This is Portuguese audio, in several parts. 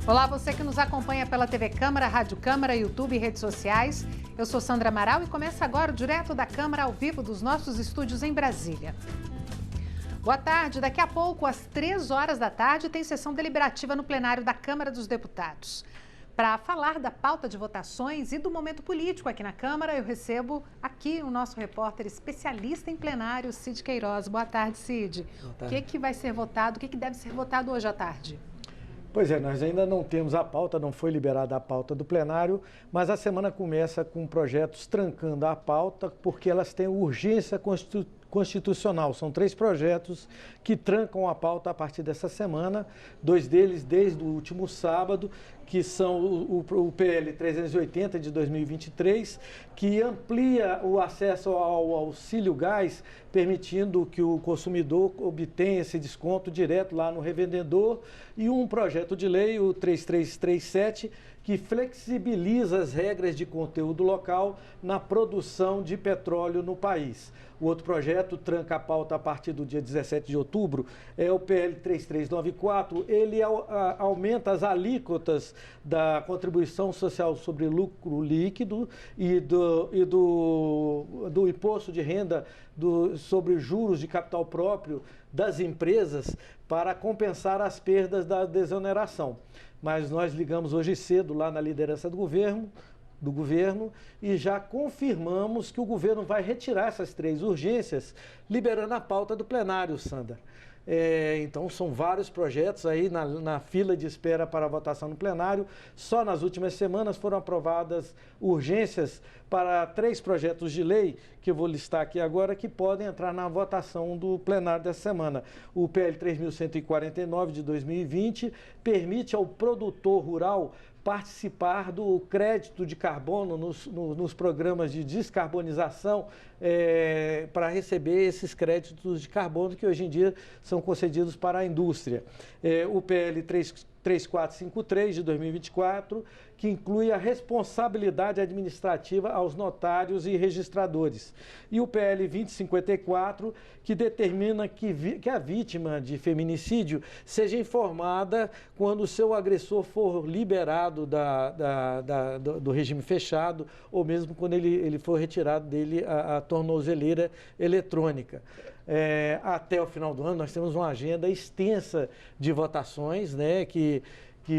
Olá, você que nos acompanha pela TV Câmara, Rádio Câmara, YouTube e redes sociais. Eu sou Sandra Amaral e começa agora o Direto da Câmara ao vivo dos nossos estúdios em Brasília. Boa tarde. Daqui a pouco, às 3 horas da tarde, tem sessão deliberativa no plenário da Câmara dos Deputados. Para falar da pauta de votações e do momento político aqui na Câmara, eu recebo aqui o nosso repórter especialista em plenário, Cid Queiroz. Boa tarde, Cid. Boa tarde. O que vai ser votado, o que deve ser votado hoje à tarde? Pois é, nós ainda não temos a pauta, não foi liberada a pauta do plenário, mas a semana começa com projetos trancando a pauta, porque elas têm urgência constitucional. São 3 projetos que trancam a pauta a partir dessa semana, 2 deles desde o último sábado, que são o PL 380 de 2023, que amplia o acesso ao auxílio gás, permitindo que o consumidor obtenha esse desconto direto lá no revendedor, e um projeto de lei, o 3337, que flexibiliza as regras de conteúdo local na produção de petróleo no país. O outro projeto tranca a pauta a partir do dia 17 de outubro, é o PL 3394, ele aumenta as alíquotas da contribuição social sobre lucro líquido e do imposto de renda sobre juros de capital próprio das empresas para compensar as perdas da desoneração. Mas nós ligamos hoje cedo lá na liderança do governo e já confirmamos que o governo vai retirar essas 3 urgências, liberando a pauta do plenário, Sandra. Então são vários projetos aí na fila de espera para a votação no plenário. Só nas últimas semanas foram aprovadas urgências para 3 projetos de lei, que eu vou listar aqui agora, que podem entrar na votação do plenário dessa semana. O PL 3.149 de 2020 permite ao produtor rural participar do crédito de carbono nos programas de descarbonização para receber esses créditos de carbono que hoje em dia são concedidos para a indústria. O PL 3453 de 2024, que inclui a responsabilidade administrativa aos notários e registradores. E o PL 2054, que determina que a vítima de feminicídio seja informada quando o seu agressor for liberado do regime fechado, ou mesmo quando ele for retirado dele a tornozeleira eletrônica. Até o final do ano nós temos uma agenda extensa de votações, né, que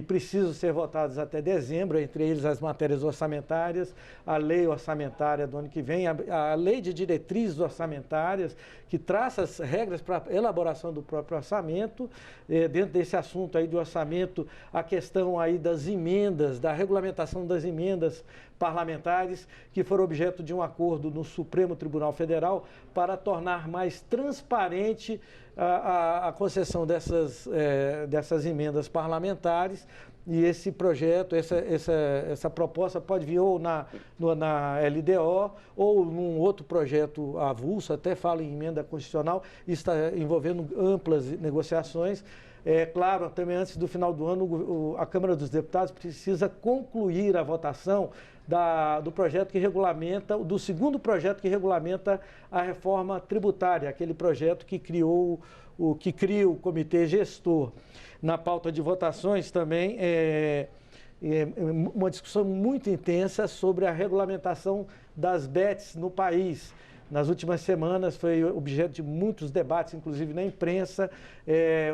precisam ser votadas até dezembro, entre eles as matérias orçamentárias, a lei orçamentária do ano que vem, a lei de diretrizes orçamentárias, que traça as regras para a elaboração do próprio orçamento. Dentro desse assunto aí de orçamento, a questão aí das emendas, da regulamentação das emendas parlamentares, que foram objeto de um acordo no Supremo Tribunal Federal para tornar mais transparente a concessão dessas emendas parlamentares. E esse projeto, essa proposta pode vir ou na LDO ou num outro projeto avulso, até fala em emenda constitucional, está envolvendo amplas negociações. Claro, também antes do final do ano, a Câmara dos Deputados precisa concluir a votação do projeto que regulamenta, do segundo projeto que regulamenta a reforma tributária, aquele projeto que cria o comitê gestor. Na pauta de votações também uma discussão muito intensa sobre a regulamentação das bets no país. Nas últimas semanas foi objeto de muitos debates, inclusive na imprensa,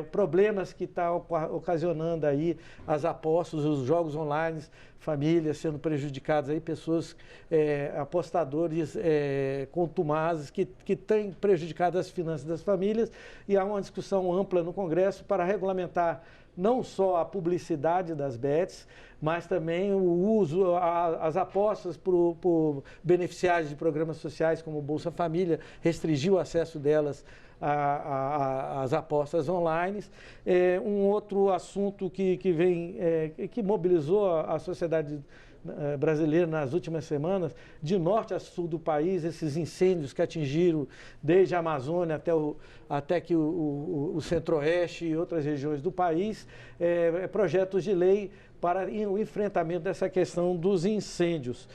problemas que está ocasionando aí as apostas, os jogos online, famílias sendo prejudicadas, aí, pessoas, apostadores contumazes que têm prejudicado as finanças das famílias, e há uma discussão ampla no Congresso para regulamentar não só a publicidade das bets, mas também o uso, as apostas por beneficiários de programas sociais como Bolsa Família, restringir o acesso delas às apostas online. Um outro assunto que mobilizou a sociedade brasileira nas últimas semanas, de norte a sul do país, esses incêndios que atingiram desde a Amazônia até que o Centro-Oeste e outras regiões do país, projetos de lei para o enfrentamento dessa questão dos incêndios.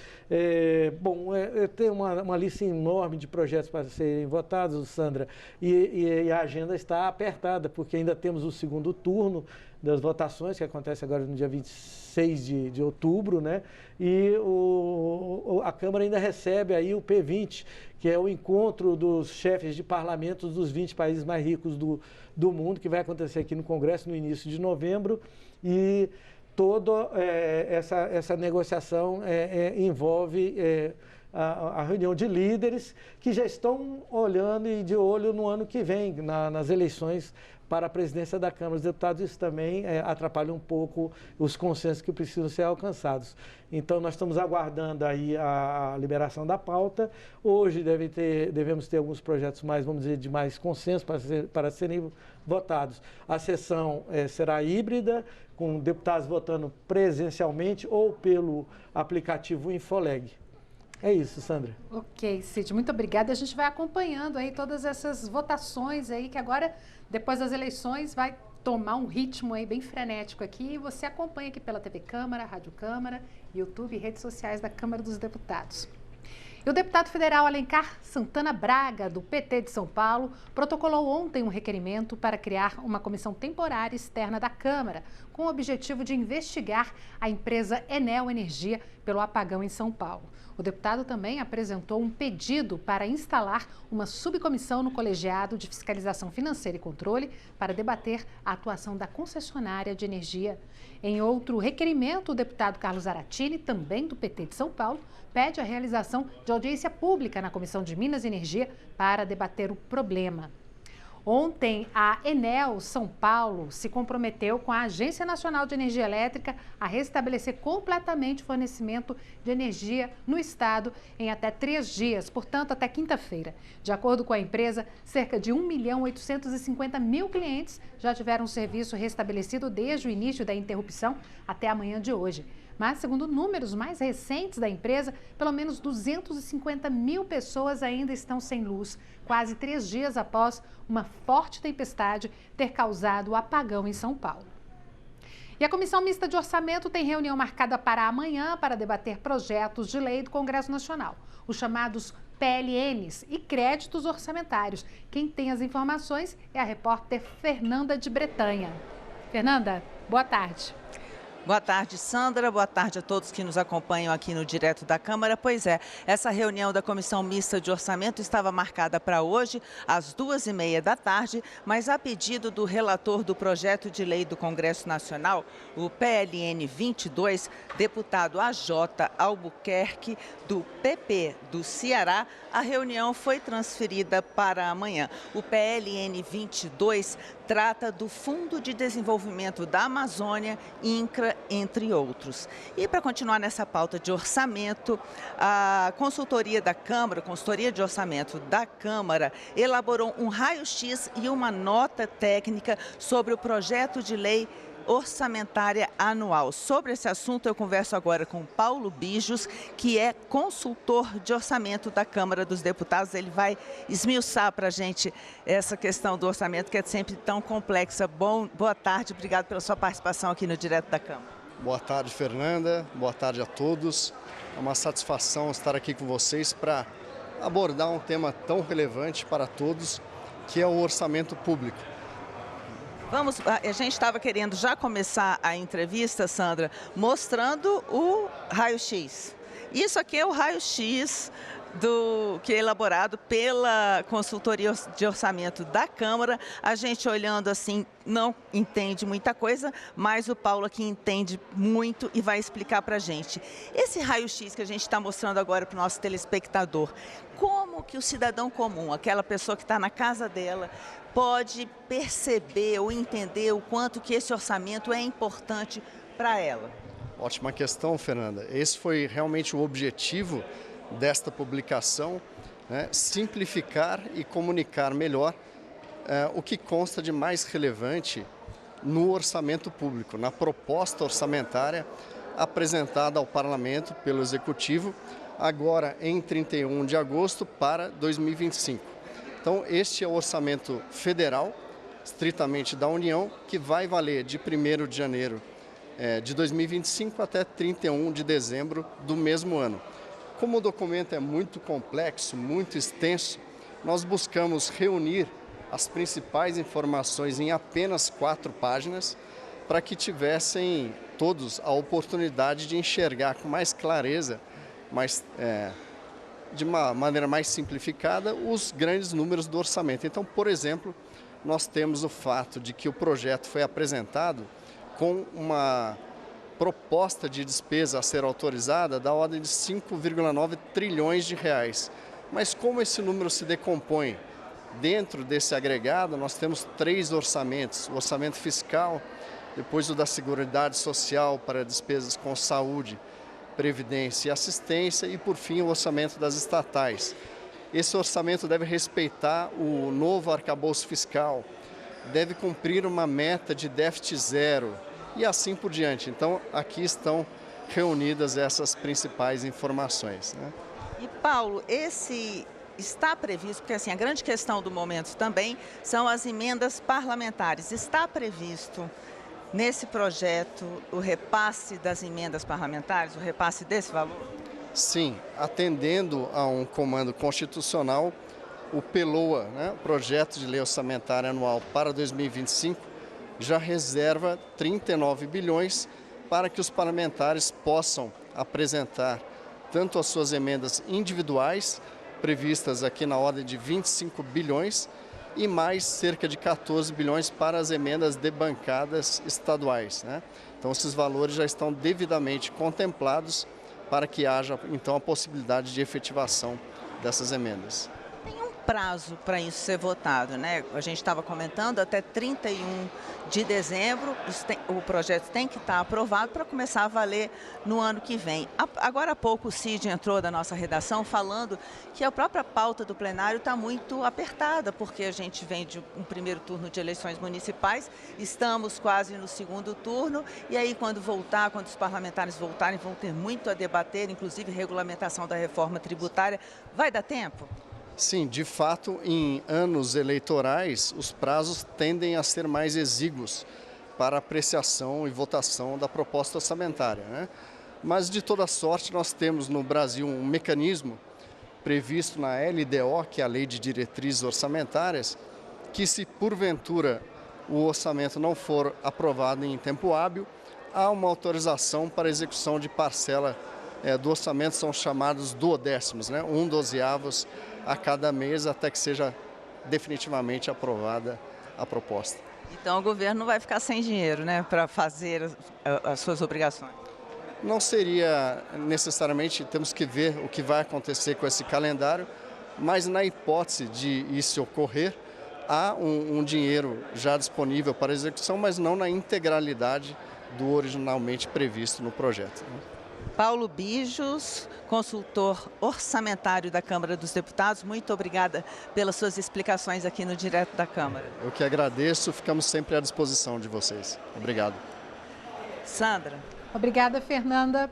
Tem uma lista enorme de projetos para serem votados, Sandra, e a agenda está apertada, porque ainda temos o segundo turno das votações, que acontece agora no dia 26 de outubro, né? E a Câmara ainda recebe aí o P20, que é o encontro dos chefes de parlamentos dos 20 países mais ricos do mundo, que vai acontecer aqui no Congresso no início de novembro, e toda essa negociação envolve a reunião de líderes que já estão olhando e de olho no ano que vem, nas eleições para a presidência da Câmara dos Deputados. Isso também atrapalha um pouco os consensos que precisam ser alcançados. Então, nós estamos aguardando aí a liberação da pauta. Hoje devemos ter alguns projetos mais, vamos dizer, de mais consenso para serem votados. A sessão será híbrida, com deputados votando presencialmente ou pelo aplicativo Infoleg. É isso, Sandra. Ok, Cid, muito obrigada. A gente vai acompanhando aí todas essas votações aí, que agora, depois das eleições, vai tomar um ritmo aí bem frenético aqui. E você acompanha aqui pela TV Câmara, Rádio Câmara, YouTube e redes sociais da Câmara dos Deputados. E o deputado federal Alencar Santana Braga, do PT de São Paulo, protocolou ontem um requerimento para criar uma comissão temporária externa da Câmara, com o objetivo de investigar a empresa Enel Energia pelo apagão em São Paulo. O deputado também apresentou um pedido para instalar uma subcomissão no Colegiado de Fiscalização Financeira e Controle para debater a atuação da concessionária de energia. Em outro requerimento, o deputado Carlos Aratini, também do PT de São Paulo, pede a realização de audiência pública na Comissão de Minas e Energia para debater o problema. Ontem, a Enel São Paulo se comprometeu com a Agência Nacional de Energia Elétrica a restabelecer completamente o fornecimento de energia no estado em até 3 dias, portanto, até quinta-feira. De acordo com a empresa, cerca de 1.850.000 clientes já tiveram o serviço restabelecido desde o início da interrupção até a manhã de hoje. Mas, segundo números mais recentes da empresa, pelo menos 250.000 pessoas ainda estão sem luz, quase 3 dias após uma forte tempestade ter causado o apagão em São Paulo. E a Comissão Mista de Orçamento tem reunião marcada para amanhã para debater projetos de lei do Congresso Nacional, os chamados PLNs e créditos orçamentários. Quem tem as informações é a repórter Fernanda de Bretanha. Fernanda, boa tarde. Boa tarde, Sandra. Boa tarde a todos que nos acompanham aqui no Direto da Câmara. Pois é, essa reunião da Comissão Mista de Orçamento estava marcada para hoje, às 2h30 da tarde, mas a pedido do relator do projeto de lei do Congresso Nacional, o PLN 22, deputado AJ Albuquerque, do PP do Ceará, a reunião foi transferida para amanhã. O PLN 22 trata do Fundo de Desenvolvimento da Amazônia, INCRA, entre outros. E para continuar nessa pauta de orçamento, a consultoria da Câmara, consultoria de orçamento da Câmara, elaborou um raio-x e uma nota técnica sobre o projeto de lei orçamentária anual. Sobre esse assunto, eu converso agora com Paulo Bijos, que é consultor de orçamento da Câmara dos Deputados. Ele vai esmiuçar para a gente essa questão do orçamento, que é sempre tão complexa. Boa tarde, obrigado pela sua participação aqui no Direto da Câmara. Boa tarde, Fernanda. Boa tarde a todos. É uma satisfação estar aqui com vocês para abordar um tema tão relevante para todos, que é o orçamento público. A gente estava querendo já começar a entrevista, Sandra, mostrando o raio-x. Isso aqui é o raio-x que é elaborado pela consultoria de orçamento da Câmara. A gente olhando assim não entende muita coisa, mas o Paulo aqui entende muito e vai explicar para a gente. Esse raio-x que a gente está mostrando agora para o nosso telespectador, como que o cidadão comum, aquela pessoa que está na casa dela, pode perceber ou entender o quanto que esse orçamento é importante para ela? Ótima questão, Fernanda. Esse foi realmente o objetivo desta publicação, né? Simplificar e comunicar melhor o que consta de mais relevante no orçamento público, na proposta orçamentária apresentada ao Parlamento pelo Executivo, agora em 31 de agosto para 2025. Então, este é o orçamento federal, estritamente da União, que vai valer de 1º de janeiro de 2025 até 31 de dezembro do mesmo ano. Como o documento é muito complexo, muito extenso, nós buscamos reunir as principais informações em apenas 4 páginas, para que tivessem todos a oportunidade de enxergar com mais clareza, de uma maneira mais simplificada, os grandes números do orçamento. Então, por exemplo, nós temos o fato de que o projeto foi apresentado com uma proposta de despesa a ser autorizada da ordem de 5,9 trilhões de reais. Mas como esse número se decompõe? Dentro desse agregado, nós temos 3 orçamentos: o orçamento fiscal, depois o da Seguridade Social para despesas com saúde, previdência e assistência e, por fim, o orçamento das estatais. Esse orçamento deve respeitar o novo arcabouço fiscal, deve cumprir uma meta de déficit zero e assim por diante. Então, aqui estão reunidas essas principais informações, né? E, Paulo, está previsto, porque assim, a grande questão do momento também são as emendas parlamentares. Está previsto nesse projeto o repasse das emendas parlamentares, o repasse desse valor? Sim, atendendo a um comando constitucional, o PELOA, né, o Projeto de Lei Orçamentária Anual para 2025, já reserva 39 bilhões para que os parlamentares possam apresentar tanto as suas emendas individuais, previstas aqui na ordem de 25 bilhões, e mais cerca de 14 bilhões para as emendas de bancadas estaduais, né? Então, esses valores já estão devidamente contemplados para que haja, então, a possibilidade de efetivação dessas emendas. Tem um prazo para isso ser votado, né? A gente estava comentando, até 31 de dezembro, o projeto tem que estar aprovado para começar a valer no ano que vem. Agora há pouco o Cid entrou da nossa redação falando que a própria pauta do plenário está muito apertada, porque a gente vem de um primeiro turno de eleições municipais, estamos quase no segundo turno, e aí quando os parlamentares voltarem, vão ter muito a debater, inclusive regulamentação da reforma tributária. Vai dar tempo? Sim, de fato, em anos eleitorais, os prazos tendem a ser mais exíguos para apreciação e votação da proposta orçamentária, né? Mas, de toda sorte, nós temos no Brasil um mecanismo previsto na LDO, que é a Lei de Diretrizes Orçamentárias, que, se porventura o orçamento não for aprovado em tempo hábil, há uma autorização para execução de parcela do orçamento, são chamados duodécimos, né? 1/12 a cada mês, até que seja definitivamente aprovada a proposta. Então o governo não vai ficar sem dinheiro, né, para fazer as suas obrigações? Não seria necessariamente, temos que ver o que vai acontecer com esse calendário, mas na hipótese de isso ocorrer, há um dinheiro já disponível para execução, mas não na integralidade do originalmente previsto no projeto. Paulo Bijos, consultor orçamentário da Câmara dos Deputados, muito obrigada pelas suas explicações aqui no Direto da Câmara. Eu que agradeço, ficamos sempre à disposição de vocês. Obrigado. Sandra. Obrigada, Fernanda.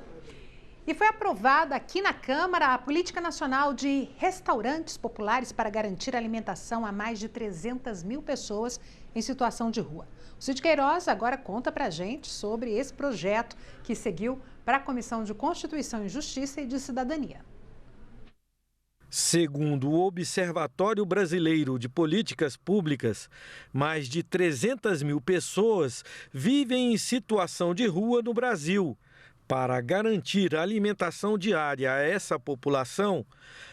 E foi aprovada aqui na Câmara a Política Nacional de Restaurantes Populares para garantir alimentação a mais de 300 mil pessoas em situação de rua. O Cid Queiroz agora conta pra gente sobre esse projeto que seguiu para a Comissão de Constituição e Justiça e de Cidadania. Segundo o Observatório Brasileiro de Políticas Públicas, mais de 300 mil pessoas vivem em situação de rua no Brasil. Para garantir a alimentação diária a essa população,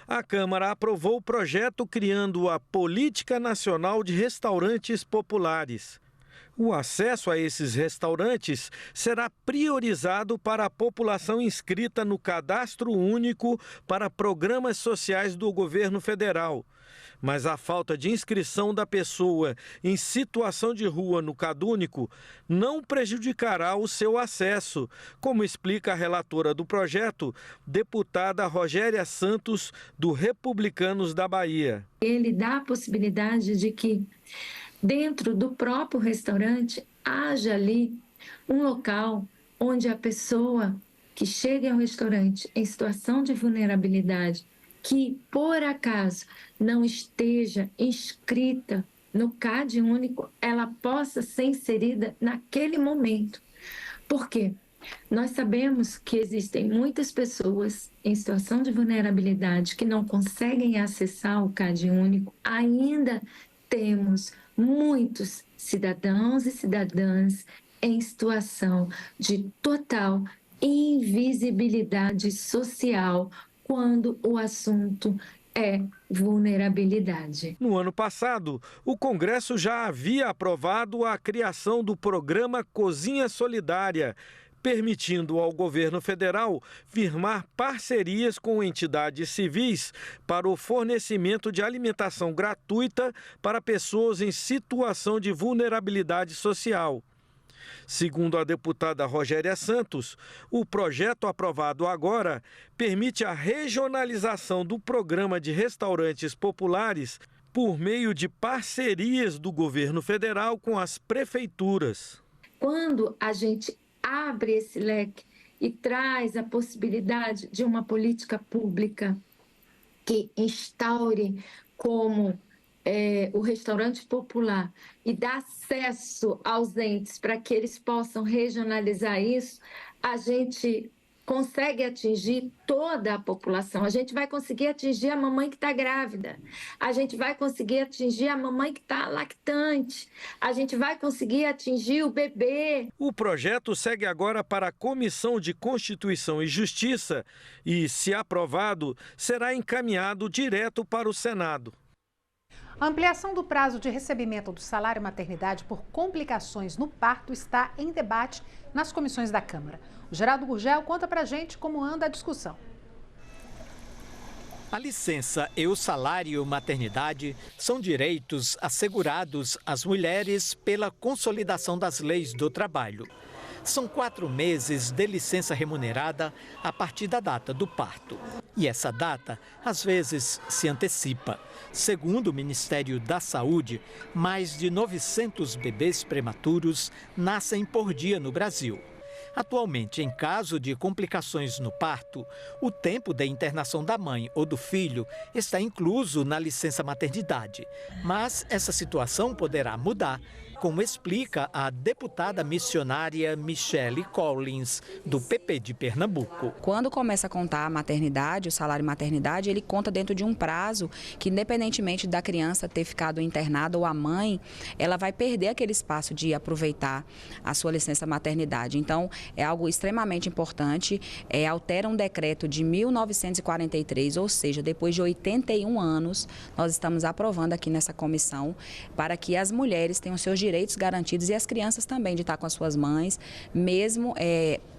a Câmara aprovou o projeto criando a Política Nacional de Restaurantes Populares. O acesso a esses restaurantes será priorizado para a população inscrita no Cadastro Único para Programas Sociais do Governo Federal. Mas a falta de inscrição da pessoa em situação de rua no CadÚnico não prejudicará o seu acesso, como explica a relatora do projeto, deputada Rogéria Santos, do Republicanos da Bahia. Ele dá a possibilidade de que dentro do próprio restaurante haja ali um local onde a pessoa que chega ao restaurante em situação de vulnerabilidade, que por acaso não esteja inscrita no CadÚnico, ela possa ser inserida naquele momento. Por quê? Nós sabemos que existem muitas pessoas em situação de vulnerabilidade que não conseguem acessar o CAD único. Ainda temos muitos cidadãos e cidadãs em situação de total invisibilidade social quando o assunto é vulnerabilidade. No ano passado, o Congresso já havia aprovado a criação do programa Cozinha Solidária, permitindo ao governo federal firmar parcerias com entidades civis para o fornecimento de alimentação gratuita para pessoas em situação de vulnerabilidade social. Segundo a deputada Rogéria Santos, o projeto aprovado agora permite a regionalização do programa de restaurantes populares por meio de parcerias do governo federal com as prefeituras. Quando a gente abre esse leque e traz a possibilidade de uma política pública que instaure como o restaurante popular e dá acesso aos entes para que eles possam regionalizar isso, a gente consegue atingir toda a população. A gente vai conseguir atingir a mamãe que está grávida, a gente vai conseguir atingir a mamãe que está lactante, a gente vai conseguir atingir o bebê. O projeto segue agora para a Comissão de Constituição e Justiça e, se aprovado, será encaminhado direto para o Senado. A ampliação do prazo de recebimento do salário maternidade por complicações no parto está em debate nas comissões da Câmara. O Geraldo Gurgel conta pra gente como anda a discussão. A licença e o salário maternidade são direitos assegurados às mulheres pela consolidação das leis do trabalho. São 4 meses de licença remunerada a partir da data do parto. E essa data, às vezes, se antecipa. Segundo o Ministério da Saúde, mais de 900 bebês prematuros nascem por dia no Brasil. Atualmente, em caso de complicações no parto, o tempo de internação da mãe ou do filho está incluso na licença maternidade. Mas essa situação poderá mudar, como explica a deputada missionária Michele Collins, do PP de Pernambuco. Quando começa a contar a maternidade, o salário maternidade, ele conta dentro de um prazo que, independentemente da criança ter ficado internada ou a mãe, ela vai perder aquele espaço de aproveitar a sua licença maternidade. Então, é algo extremamente importante, altera um decreto de 1943, ou seja, depois de 81 anos, nós estamos aprovando aqui nessa comissão para que as mulheres tenham seus direitos garantidos e as crianças também de estar com as suas mães, mesmo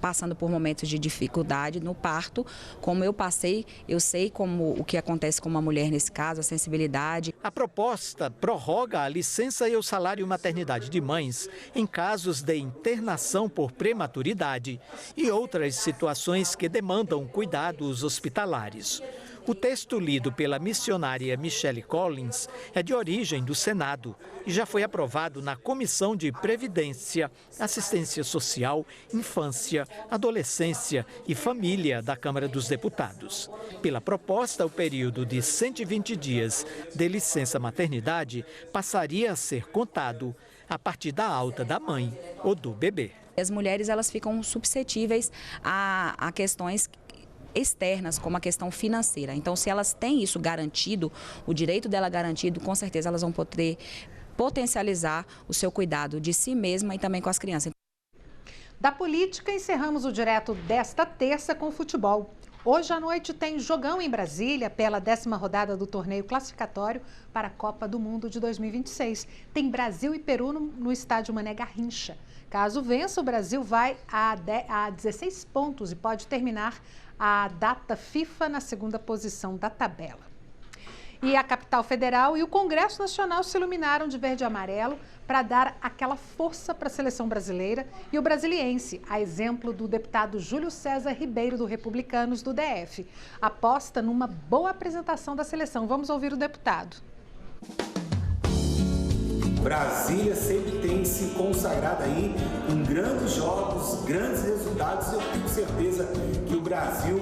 passando por momentos de dificuldade no parto, como eu passei, eu sei como o que acontece com uma mulher nesse caso, a sensibilidade. A proposta prorroga a licença e o salário maternidade de mães em casos de internação por prematuridade e outras situações que demandam cuidados hospitalares. O texto lido pela missionária Michele Collins é de origem do Senado e já foi aprovado na Comissão de Previdência, Assistência Social, Infância, Adolescência e Família da Câmara dos Deputados. Pela proposta, o período de 120 dias de licença maternidade passaria a ser contado a partir da alta da mãe ou do bebê. As mulheres elas ficam suscetíveis a questões externas, como a questão financeira. Então, se elas têm isso garantido, o direito dela garantido, com certeza elas vão poder potencializar o seu cuidado de si mesma e também com as crianças. Da política, encerramos o direto desta terça com o futebol. Hoje à noite tem jogão em Brasília pela 10ª rodada do torneio classificatório para a Copa do Mundo de 2026. Tem Brasil e Peru no estádio Mané Garrincha. Caso vença, o Brasil vai a 16 pontos e pode terminar a data FIFA na 2ª posição da tabela. E a capital federal e o Congresso Nacional se iluminaram de verde e amarelo para dar aquela força para a seleção brasileira e o brasiliense, a exemplo do deputado Júlio César Ribeiro, do Republicanos do DF. Aposta numa boa apresentação da seleção. Vamos ouvir o deputado. Brasília sempre tem se consagrado aí em grandes jogos, grandes resultados. Eu tenho certeza que o Brasil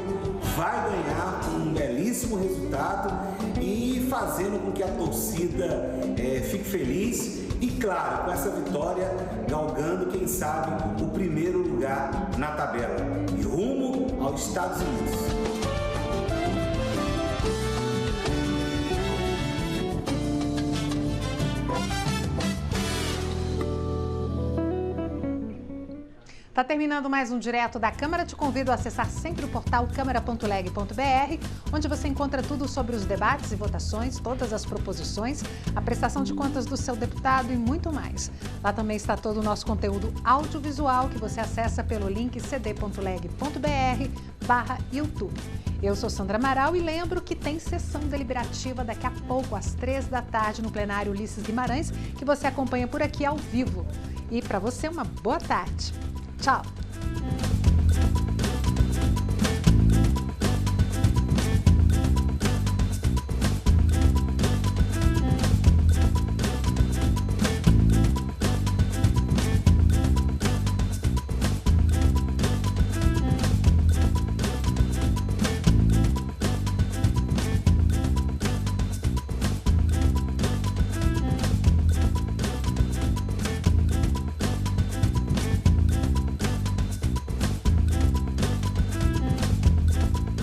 vai ganhar um belíssimo resultado e fazendo com que a torcida fique feliz e, claro, com essa vitória, galgando, quem sabe, o primeiro lugar na tabela e rumo aos Estados Unidos. Está terminando mais um Direto da Câmara. Te convido a acessar sempre o portal câmara.leg.br, onde você encontra tudo sobre os debates e votações, todas as proposições, a prestação de contas do seu deputado e muito mais. Lá também está todo o nosso conteúdo audiovisual que você acessa pelo link cd.leg.br/YouTube. Eu sou Sandra Amaral e lembro que tem sessão deliberativa daqui a pouco, às 15h, no plenário Ulisses Guimarães, que você acompanha por aqui ao vivo. E para você, uma boa tarde. Tchau!